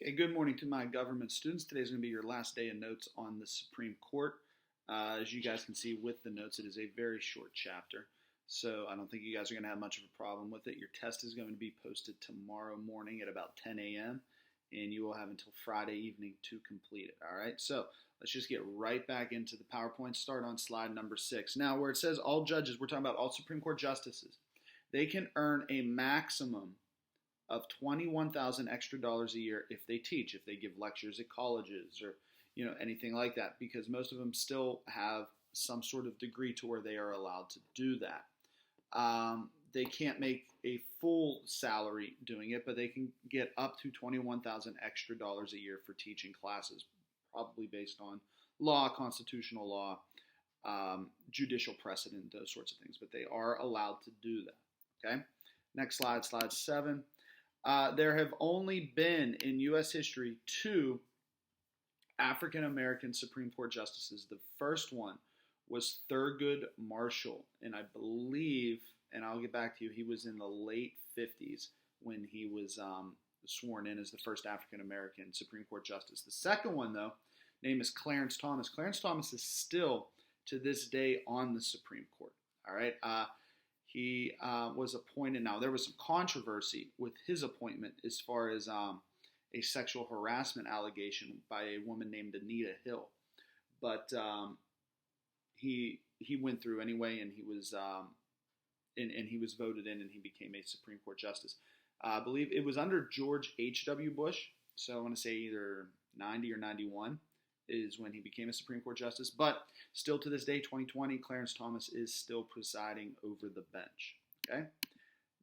Okay, good morning to my government students. Today's going to be your last day of notes on the Supreme Court. As you guys can see with the notes, it is a very short chapter, so I don't think you guys are going to have much of a problem with it. Your test is going to be posted tomorrow morning at about 10 a.m., and you will have until Friday evening to complete it. All right, so let's just get right back into the PowerPoint. Start on slide number 6. Now, where it says all judges, we're talking about all Supreme Court justices. They can earn a maximum of $21,000 extra dollars a year if they teach, if they give lectures at colleges or anything like that, because most of them still have some sort of degree to where they are allowed to do that. They can't make a full salary doing it, but they can get up to $21,000 extra dollars a year for teaching classes, probably based on law, constitutional law, judicial precedent, those sorts of things. But they are allowed to do that. Okay. Next slide, slide 7. There have only been in U.S. history 2 African American Supreme Court justices. The first one was Thurgood Marshall, and I believe, and I'll get back to you, he was in the late 50s when he was sworn in as the first African American Supreme Court justice. The second one, though, name is Clarence Thomas. Clarence Thomas is still, to this day, on the Supreme Court. All right. He was appointed. Now, there was some controversy with his appointment as far as a sexual harassment allegation by a woman named Anita Hill. But he went through anyway, and he was he was voted in, and he became a Supreme Court justice. I believe it was under George H.W. Bush, so I want to say either 90 or 91 is when he became a Supreme Court justice. But still to this day, 2020, Clarence Thomas is still presiding over the bench. Okay?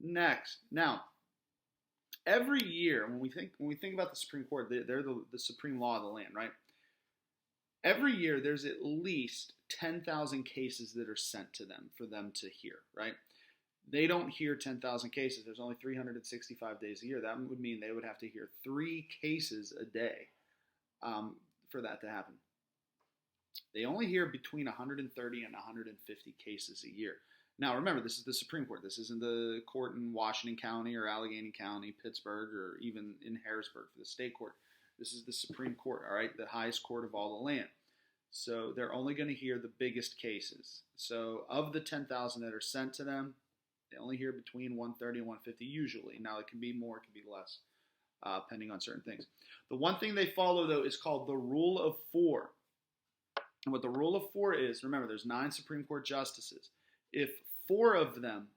Next. Now, every year when we think about the Supreme Court, they're the supreme law of the land, right? Every year there's at least 10,000 cases that are sent to them for them to hear, right? They don't hear 10,000 cases. There's only 365 days a year. That would mean they would have to hear 3 cases a day for that to happen. They only hear between 130 and 150 cases a year. Now, remember, this is the Supreme Court. This isn't the court in Washington County or Allegheny County, Pittsburgh, or even in Harrisburg for the state court. This is the Supreme Court, all right, the highest court of all the land. So they're only going to hear the biggest cases. So of the 10,000 that are sent to them, they only hear between 130 and 150 usually. Now, it can be more, it can be less, depending on certain things. The one thing they follow, though, is called the Rule of 4. And what the Rule of 4 is, remember, there's 9 Supreme Court justices. If 4 of them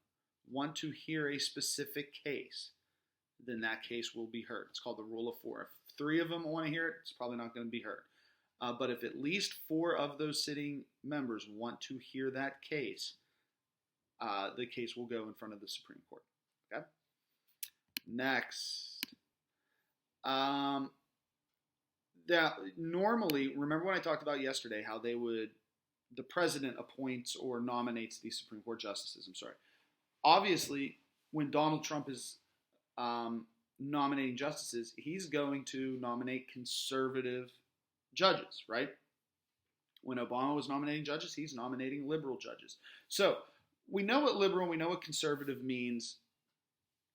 want to hear a specific case, then that case will be heard. It's called the Rule of 4. If 3 of them want to hear it, it's probably not going to be heard. But if at least 4 of those sitting members want to hear that case, the case will go in front of the Supreme Court. Okay? Next. Normally, remember when I talked about yesterday how the president appoints or nominates these Supreme Court justices. I'm sorry. Obviously, when Donald Trump is nominating justices, he's going to nominate conservative judges, right? When Obama was nominating judges, he's nominating liberal judges. So we know what liberal and we know what conservative means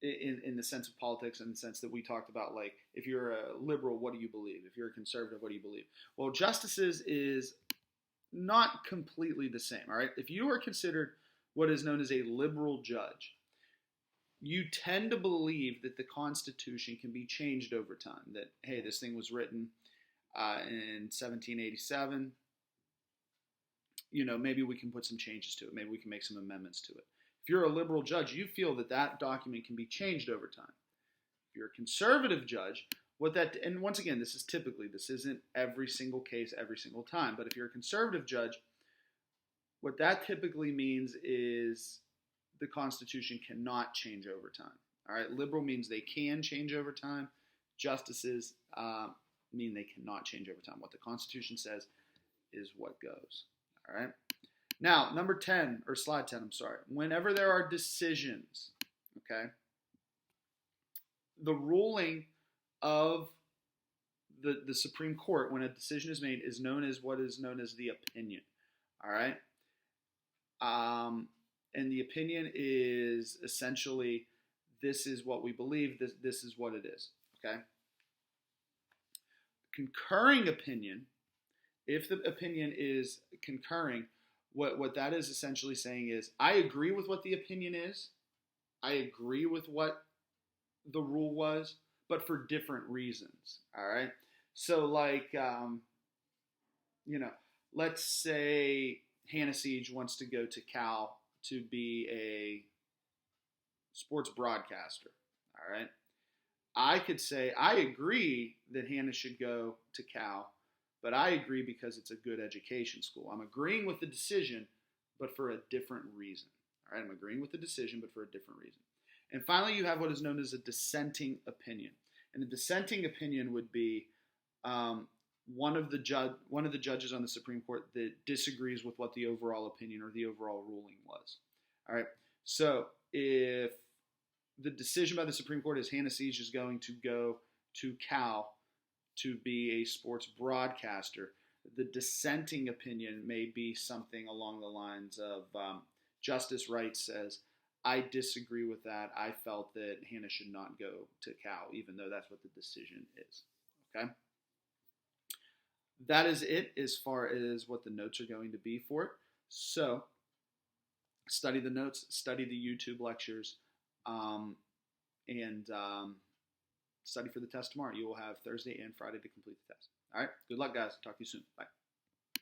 in the sense of politics, in the sense that we talked about, like, if you're a liberal, what do you believe? If you're a conservative, what do you believe? Well, justices is not completely the same, all right? If you are considered what is known as a liberal judge, you tend to believe that the Constitution can be changed over time, that, hey, this thing was written in 1787, maybe we can put some changes to it. Maybe we can make some amendments to it. If you're a liberal judge, you feel that that document can be changed over time. If you're a conservative judge, and once again, this isn't every single case every single time, but if you're a conservative judge, what that typically means is the Constitution cannot change over time. All right, liberal means they can change over time. Justices mean they cannot change over time. What the Constitution says is what goes. All right. Now, number 10, or slide 10, I'm sorry. Whenever there are decisions, okay, the ruling of the Supreme Court, when a decision is made, is known as what is known as the opinion. All right. And the opinion is essentially, this is what we believe, this is what it is. Okay. concurring opinion, if the opinion is concurring, what that is essentially saying is, I agree with what the opinion is. I agree with what the rule was, but for different reasons. All right. So, like, let's say Hannah Siege wants to go to Cal to be a sports broadcaster. All right. I could say, I agree that Hannah should go to Cal, but I agree because it's a good education school. I'm agreeing with the decision, but for a different reason. All right. I'm agreeing with the decision, but for a different reason. And finally, you have what is known as a dissenting opinion. And a dissenting opinion would be one of the judges on the Supreme Court that disagrees with what the overall opinion or the overall ruling was. All right. So if the decision by the Supreme Court is Hannah Siege is going to go to Cal to be a sports broadcaster, the dissenting opinion may be something along the lines of Justice Wright says, I disagree with that. I felt that Hannah should not go to Cal, even though that's what the decision is. Okay? That is it as far as what the notes are going to be for it. So, study the notes, study the YouTube lectures, and study for the test tomorrow. You will have Thursday and Friday to complete the test. All right? Good luck, guys. Talk to you soon. Bye.